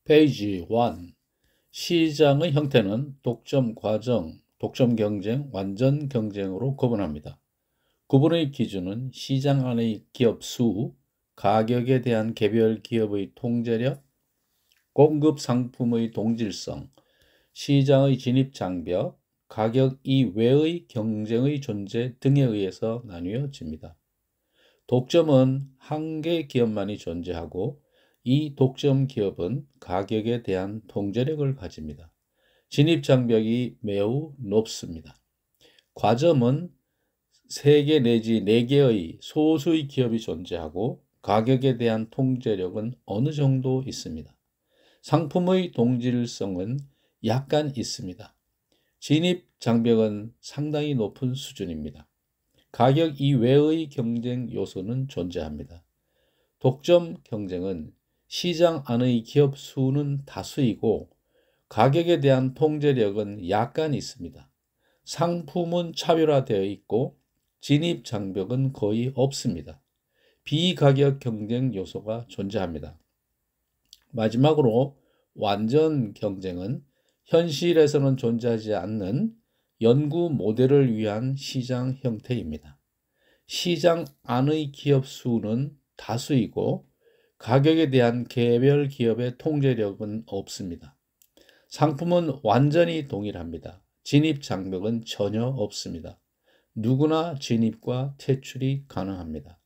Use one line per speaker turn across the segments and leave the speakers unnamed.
페이지 1. 시장의 형태는 독점 과정, 독점 경쟁, 완전 경쟁으로 구분합니다. 구분의 기준은 시장 안의 기업 수, 가격에 대한 개별 기업의 통제력, 공급 상품의 동질성, 시장의 진입 장벽, 가격 이외의 경쟁의 존재 등에 의해서 나뉘어집니다. 독점은 한 개 기업만이 존재하고 이 독점 기업은 가격에 대한 통제력을 가집니다. 진입 장벽이 매우 높습니다. 과점은 3개 내지 4개의 소수의 기업이 존재하고 가격에 대한 통제력은 어느 정도 있습니다. 상품의 동질성은 약간 있습니다. 진입 장벽은 상당히 높은 수준입니다. 가격 이외의 경쟁 요소는 존재합니다. 독점 경쟁은 시장 안의 기업 수는 다수이고 가격에 대한 통제력은 약간 있습니다. 상품은 차별화되어 있고 진입 장벽은 거의 없습니다. 비가격 경쟁 요소가 존재합니다. 마지막으로 완전 경쟁은 현실에서는 존재하지 않는 연구 모델을 위한 시장 형태입니다. 시장 안의 기업 수는 다수이고 가격에 대한 개별 기업의 통제력은 없습니다. 상품은 완전히 동일합니다. 진입 장벽은 전혀 없습니다. 누구나 진입과 퇴출이 가능합니다.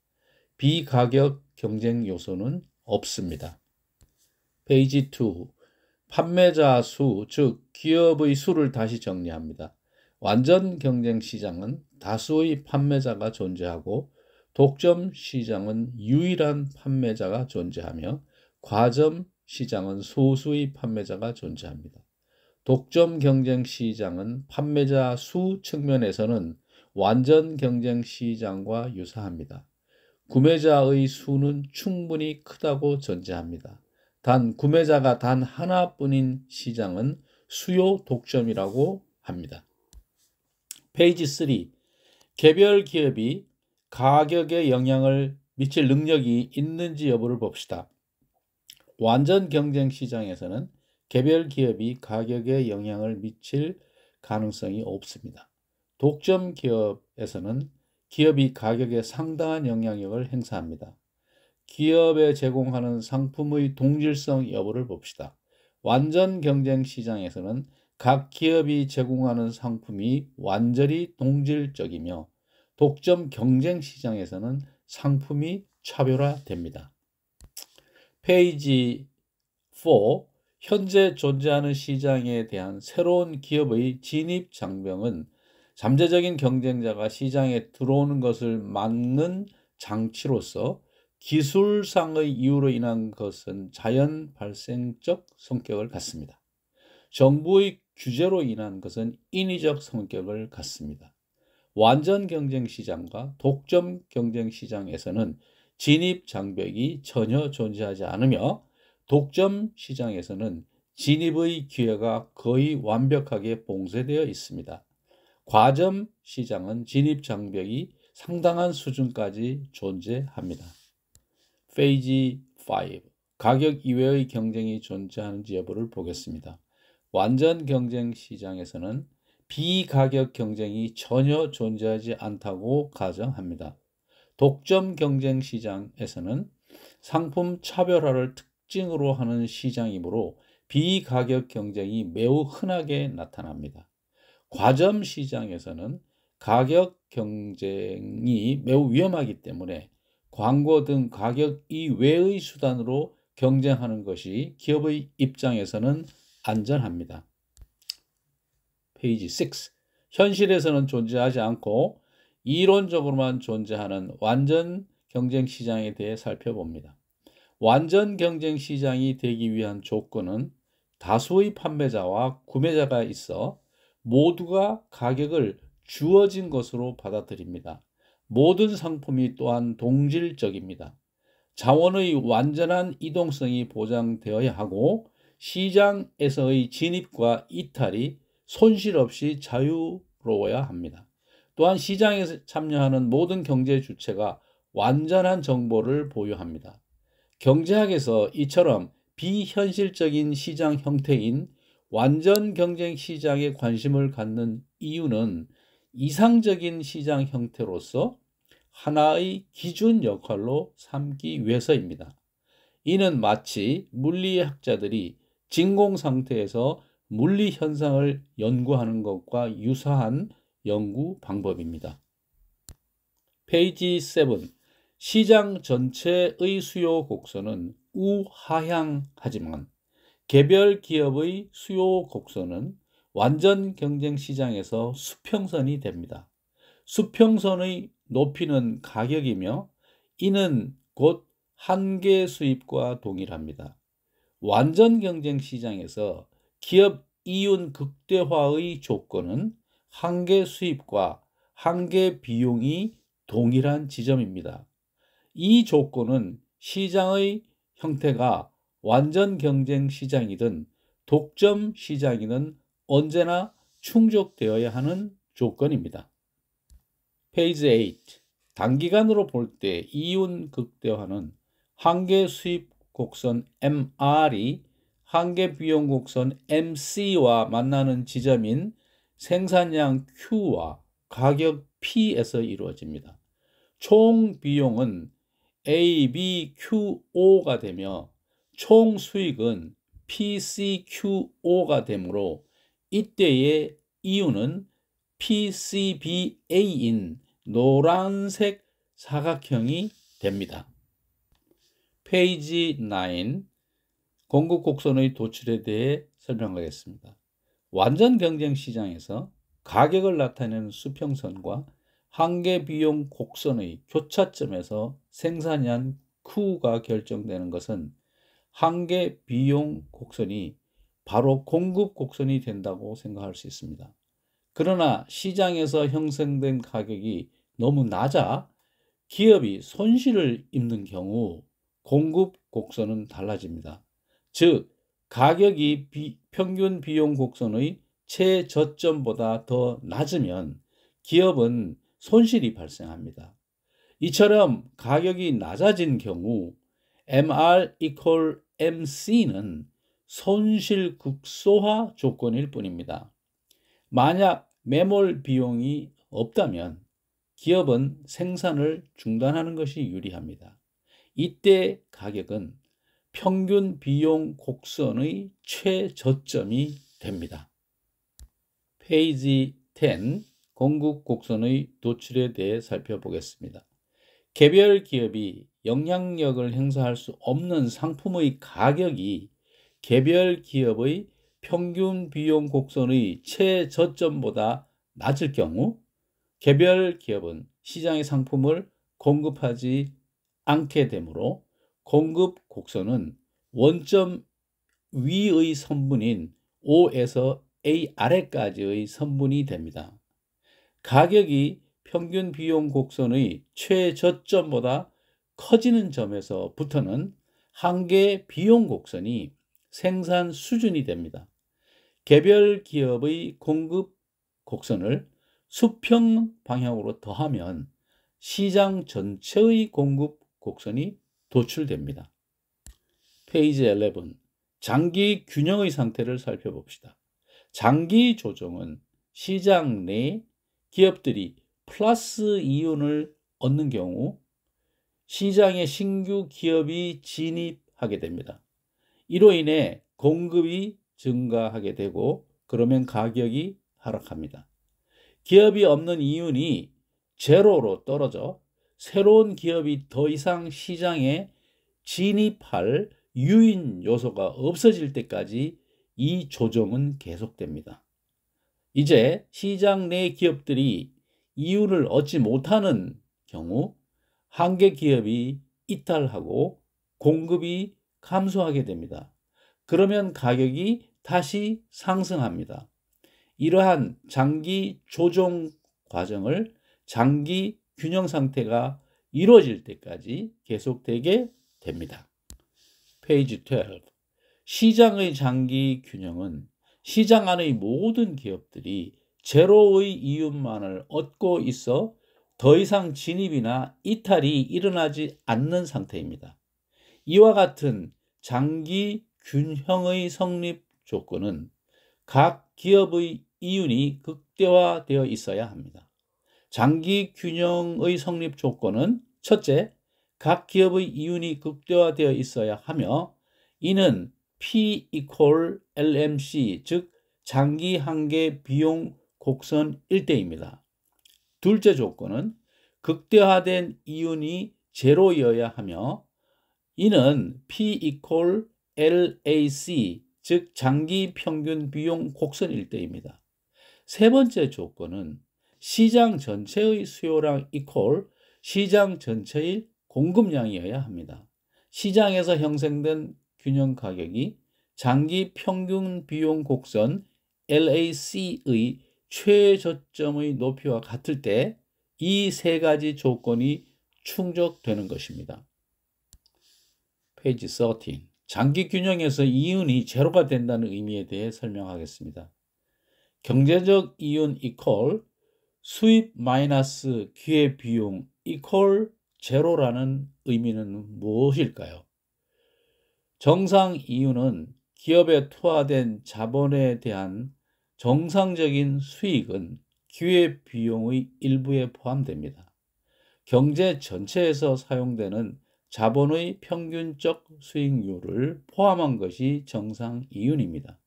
비가격 경쟁 요소는 없습니다. 페이지 2. 판매자 수, 즉 기업의 수를 다시 정리합니다. 완전 경쟁 시장은 다수의 판매자가 존재하고 독점 시장은 유일한 판매자가 존재하며 과점 시장은 소수의 판매자가 존재합니다. 독점 경쟁 시장은 판매자 수 측면에서는 완전 경쟁 시장과 유사합니다. 구매자의 수는 충분히 크다고 전제합니다. 단 구매자가 단 하나뿐인 시장은 수요 독점이라고 합니다. 페이지 3. 개별 기업이 가격에 영향을 미칠 능력이 있는지 여부를 봅시다. 완전 경쟁 시장에서는 개별 기업이 가격에 영향을 미칠 가능성이 없습니다. 독점 기업에서는 기업이 가격에 상당한 영향력을 행사합니다. 기업에 제공하는 상품의 동질성 여부를 봅시다. 완전 경쟁 시장에서는 각 기업이 제공하는 상품이 완전히 동질적이며 독점 경쟁 시장에서는 상품이 차별화됩니다. 페이지 4. 현재 존재하는 시장에 대한 새로운 기업의 진입 장벽은 잠재적인 경쟁자가 시장에 들어오는 것을 막는 장치로서 기술상의 이유로 인한 것은 자연 발생적 성격을 갖습니다. 정부의 규제로 인한 것은 인위적 성격을 갖습니다. 완전 경쟁 시장과 독점 경쟁 시장에서는 진입 장벽이 전혀 존재하지 않으며 독점 시장에서는 진입의 기회가 거의 완벽하게 봉쇄되어 있습니다. 과점 시장은 진입 장벽이 상당한 수준까지 존재합니다. 페이지 5. 가격 이외의 경쟁이 존재하는지 여부를 보겠습니다. 완전 경쟁 시장에서는 비가격 경쟁이 전혀 존재하지 않다고 가정합니다. 독점 경쟁 시장에서는 상품 차별화를 특징으로 하는 시장이므로 비가격 경쟁이 매우 흔하게 나타납니다. 과점 시장에서는 가격 경쟁이 매우 위험하기 때문에 광고 등 가격 이외의 수단으로 경쟁하는 것이 기업의 입장에서는 안전합니다. 페이지 6. 현실에서는 존재하지 않고 이론적으로만 존재하는 완전 경쟁 시장에 대해 살펴봅니다. 완전 경쟁 시장이 되기 위한 조건은 다수의 판매자와 구매자가 있어 모두가 가격을 주어진 것으로 받아들입니다. 모든 상품이 또한 동질적입니다. 자원의 완전한 이동성이 보장되어야 하고 시장에서의 진입과 이탈이 손실 없이 자유로워야 합니다. 또한 시장에 참여하는 모든 경제 주체가 완전한 정보를 보유합니다. 경제학에서 이처럼 비현실적인 시장 형태인 완전 경쟁 시장에 관심을 갖는 이유는 이상적인 시장 형태로서 하나의 기준 역할로 삼기 위해서입니다. 이는 마치 물리학자들이 진공 상태에서 물리 현상을 연구하는 것과 유사한 연구 방법입니다. 페이지 7. 시장 전체의 수요 곡선은 우하향하지만 개별 기업의 수요 곡선은 완전 경쟁 시장에서 수평선이 됩니다. 수평선의 높이는 가격이며 이는 곧 한계 수입과 동일합니다. 완전 경쟁 시장에서 기업 이윤 극대화의 조건은 한계 수입과 한계 비용이 동일한 지점입니다. 이 조건은 시장의 형태가 완전 경쟁 시장이든 독점 시장이든 언제나 충족되어야 하는 조건입니다. 페이지 8. 단기간으로 볼 때 이윤 극대화는 한계 수입 곡선 MR이 한계 비용 곡선 MC와 만나는 지점인 생산량 Q와 가격 P에서 이루어집니다. 총 비용은 ABQO가 되며 총 수익은 PCQO가 되므로 이때의 이윤은 PCBA인 노란색 사각형이 됩니다. 페이지 9. 공급 곡선의 도출에 대해 설명하겠습니다. 완전 경쟁 시장에서 가격을 나타내는 수평선과 한계 비용 곡선의 교차점에서 생산량 Q가 결정되는 것은 한계 비용 곡선이 바로 공급 곡선이 된다고 생각할 수 있습니다. 그러나 시장에서 형성된 가격이 너무 낮아 기업이 손실을 입는 경우 공급 곡선은 달라집니다. 즉, 가격이 평균 비용 곡선의 최저점보다 더 낮으면 기업은 손실이 발생합니다. 이처럼 가격이 낮아진 경우 MR equal MC는 손실 극소화 조건일 뿐입니다. 만약 매몰 비용이 없다면 기업은 생산을 중단하는 것이 유리합니다. 이때 가격은 평균 비용 곡선의 최저점이 됩니다. 페이지 10. 공급 곡선의 도출에 대해 살펴보겠습니다. 개별 기업이 영향력을 행사할 수 없는 상품의 가격이 개별 기업의 평균 비용 곡선의 최저점보다 낮을 경우 개별 기업은 시장의 상품을 공급하지 않게 되므로 공급 곡선은 원점 위의 선분인 O에서 A 아래까지의 선분이 됩니다. 가격이 평균 비용 곡선의 최저점보다 커지는 점에서부터는 한계 비용 곡선이 생산 수준이 됩니다. 개별 기업의 공급 곡선을 수평 방향으로 더하면 시장 전체의 공급 곡선이 도출됩니다. 페이지 11. 장기 균형의 상태를 살펴봅시다. 장기 조정은 시장 내 기업들이 플러스 이윤을 얻는 경우 시장에 신규 기업이 진입하게 됩니다. 이로 인해 공급이 증가하게 되고 그러면 가격이 하락합니다. 기업이 없는 이윤이 제로로 떨어져 새로운 기업이 더 이상 시장에 진입할 유인 요소가 없어질 때까지 이 조정은 계속됩니다. 이제 시장 내 기업들이 이윤을 얻지 못하는 경우 한계 기업이 이탈하고 공급이 감소하게 됩니다. 그러면 가격이 다시 상승합니다. 이러한 장기 조정 과정을 장기 균형 상태가 이루어질 때까지 계속되게 됩니다. 페이지 12. 시장의 장기 균형은 시장 안의 모든 기업들이 제로의 이윤만을 얻고 있어 더 이상 진입이나 이탈이 일어나지 않는 상태입니다. 이와 같은 장기 균형의 성립 조건은 각 기업의 이윤이 극대화되어 있어야 합니다. 장기 균형의 성립 조건은 첫째, 각 기업의 이윤이 극대화되어 있어야 하며 이는 P equal LMC, 즉 장기 한계 비용 곡선 일대입니다. 둘째 조건은 극대화된 이윤이 제로여야 하며 이는 P equal LAC, 즉 장기 평균 비용 곡선 일대입니다. 세 번째 조건은 시장 전체의 수요량 이퀄 시장 전체의 공급량이어야 합니다. 시장에서 형성된 균형 가격이 장기 평균 비용 곡선 LAC의 최저점의 높이와 같을 때 이 세 가지 조건이 충족되는 것입니다. 페이지 13. 장기 균형에서 이윤이 제로가 된다는 의미에 대해 설명하겠습니다. 경제적 이윤 이퀄 수입 마이너스 기회비용 이퀄 제로라는 의미는 무엇일까요? 정상 이윤은 기업에 투하된 자본에 대한 정상적인 수익은 기회비용의 일부에 포함됩니다. 경제 전체에서 사용되는 자본의 평균적 수익률을 포함한 것이 정상 이윤입니다.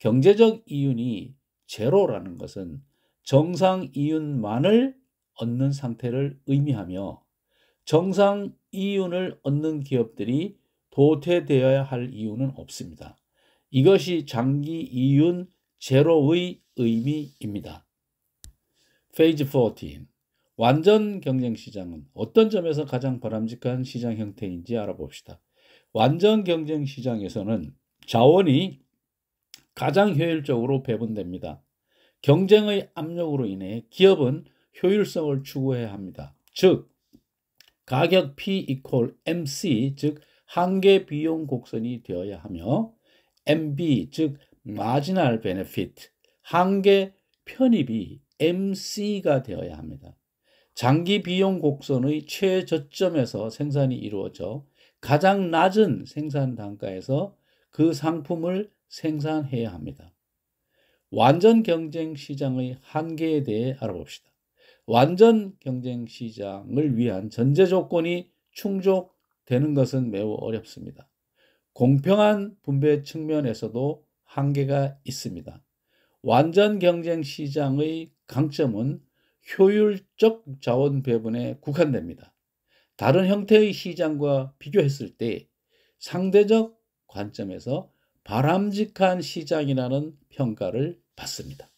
경제적 이윤이 제로라는 것은 정상 이윤만을 얻는 상태를 의미하며 정상 이윤을 얻는 기업들이 도태되어야 할 이유는 없습니다. 이것이 장기 이윤 제로의 의미입니다. 페이지 14. 완전 경쟁 시장은 어떤 점에서 가장 바람직한 시장 형태인지 알아봅시다. 완전 경쟁 시장에서는 자원이 가장 효율적으로 배분됩니다. 경쟁의 압력으로 인해 기업은 효율성을 추구해야 합니다. 즉, 가격 P equal MC, 즉 한계 비용 곡선이 되어야 하며 MB, 즉 marginal benefit, 한계 편입이 MC가 되어야 합니다. 장기 비용 곡선의 최저점에서 생산이 이루어져 가장 낮은 생산 단가에서 그 상품을 생산해야 합니다. 완전 경쟁 시장의 한계에 대해 알아봅시다. 완전 경쟁 시장을 위한 전제 조건이 충족되는 것은 매우 어렵습니다. 공평한 분배 측면에서도 한계가 있습니다. 완전 경쟁 시장의 강점은 효율적 자원 배분에 국한됩니다. 다른 형태의 시장과 비교했을 때 상대적 관점에서 바람직한 시장이라는 평가를 받습니다.